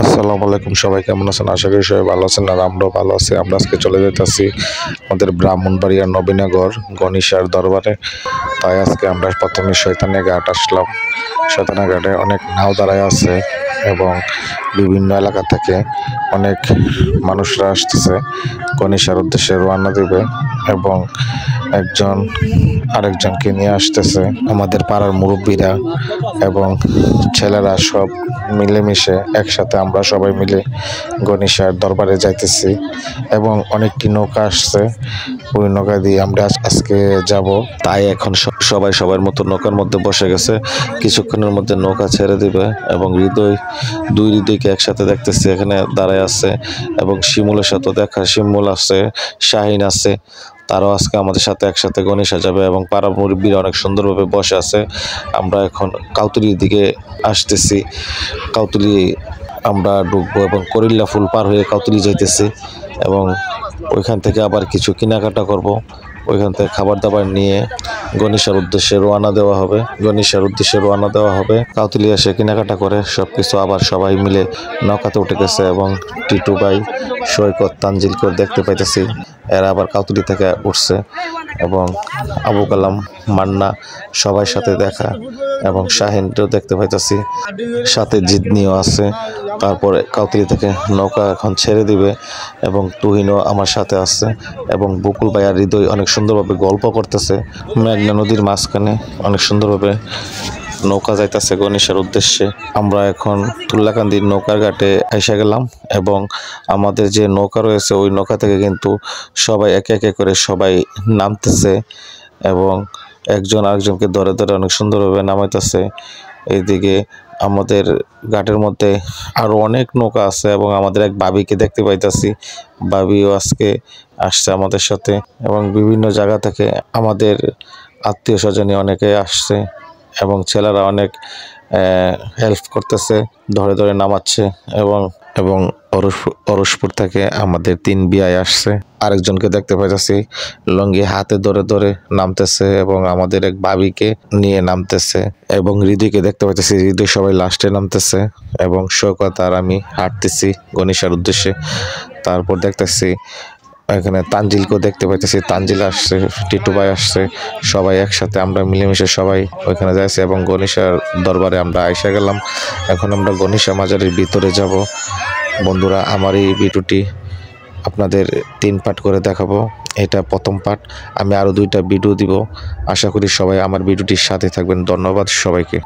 আসসালামু আলাইকুম, সবাই কেমন আছেন? আশা করি সবাই ভালো আছেন। আর আমরাও ভালো আছি। আমরা আজকে চলে যেতেছি আমাদের ব্রাহ্মণবাড়িয়ার নবীনগর গণেশার দরবারে। তাই আজকে আমরা প্রথমে শয়তানিয়া ঘাট আসলাম। শয়তানিয়া ঘাটে অনেক নাও দাঁড়ায় আছে এবং বিভিন্ন এলাকা থেকে অনেক মানুষরা আসতেছে গণেশার উদ্দেশ্যে রওনা দিবে এবং একজন আরেকজনকে নিয়ে আসতেছে। আমাদের পাড়ার মুরব্বীরা এবং ছেলেরা সব মিলেমিশে একসাথে আমরা সবাই মিলে গণেশার দরবারে যাইতেছি এবং অনেকটি নৌকা আসছে। ওই নৌকা দিয়ে আমরা আজকে যাব। তাই এখন সবাই সবার মতো নৌকার মধ্যে বসে গেছে। কিছুক্ষণের মধ্যে নৌকা ছেড়ে দিবে এবং দুই হৃদয়কে একসাথে দেখতেছি এখানে দাঁড়ায় আছে এবং শিমুলের সাথে দেখা, শিমুল আছে, শাহিন আছে, তারাও আজকে আমাদের সাথে একসাথে গণেশা যাবে এবং পাড়া মুরব্বীরা অনেক সুন্দরভাবে বসে আছে। আমরা এখন কাউতুলির দিকে আসতেছি। কাউতুলি আমরা ঢুকবো এবং করিল্লা ফুল পার হয়ে কাউতুলি যাইতেছি এবং ওইখান থেকে আবার কিছু কেনাকাটা করব। ওইখান থেকে খাবার দাবার নিয়ে গণেশার উদ্দেশ্যে রওনা দেওয়া হবে। কাউতুলি এসে কেনাকাটা করে সব কিছু আবার সবাই মিলে নৌকাতে উঠে গেছে এবং টিটু ভাই, সৈকত, তানজিলকে দেখতে পাইতেছি এরা আবার কাউতুলি থেকে উঠছে এবং আবু কালাম, মান্না সবার সাথে দেখা এবং শাহিনকেও দেখতে পাইতেছি, সাথে জিদনিও আছে। তারপরে কাউতুলি থেকে নৌকা এখন ছেড়ে দিবে এবং তুহিনও আমার সাথে আছে এবং বকুল ভাই আর হৃদয় অনেক সুন্দরভাবে গল্প করতেছে। মেঘনা নদীর মাঝখানে অনেক সুন্দরভাবে নৌকা যাইতেছে গণেশের উদ্দেশ্যে। আমরা এখন তুল্লাকান্দির নৌকার ঘাটে এসে গেলাম এবং আমাদের যে নৌকা রয়েছে ওই নৌকা থেকে কিন্তু সবাই একে একে করে সবাই নামতেছে এবং একজন আরেকজনকে ধরে ধরে অনেক সুন্দরভাবে নামাইতেছে। এইদিকে আমাদের ঘাটের মধ্যে আরো অনেক নৌকা আছে এবং আমাদের এক ভাবিকে দেখতে পাইতেছি। ভাবিও আজকে আসছে আমাদের সাথে এবং বিভিন্ন জায়গা থেকে আমাদের আত্মীয় স্বজনী অনেকে আসছে এবং ছেলেরা অনেক হেল্প করতেছে, ধরে ধরে নামাচ্ছে এবং অরসপুর থেকে আমাদের 3 বিয়ায় আসছে। আরেকজনকে দেখতে পাইতেছি লঙ্গি হাতে ধরে ধরে নামতেছে এবং আমাদের এক ভাবিকে নিয়ে নামতেছে এবং হৃদয়কে দেখতে পাইতেছি, হৃদয় সবাই লাস্টে নামতেছে এবং শওকত আর আমি হাঁটতেছি গণেশার উদ্দেশ্যে। তারপর দেখতেছি এখানে তানজিলকেও দেখতে পাইতেছি, তানজিল আসছে, টিটু ভাই আসছে, সবাই একসাথে আমরা মিলেমিশে সবাই ওইখানে যাইছি এবং গণেশার দরবারে আমরা আইসা গেলাম। এখন আমরা গণেশা মাজারের ভিতরে যাব। বন্ধুরা, আমার এই ভিডিওটি আপনাদের 3 পার্ট করে দেখাবো। এটা প্রথম পার্ট। আমি আরও 2টা ভিডিও দিব। আশা করি সবাই আমার ভিডিওটির সাথে থাকবেন। ধন্যবাদ সবাইকে।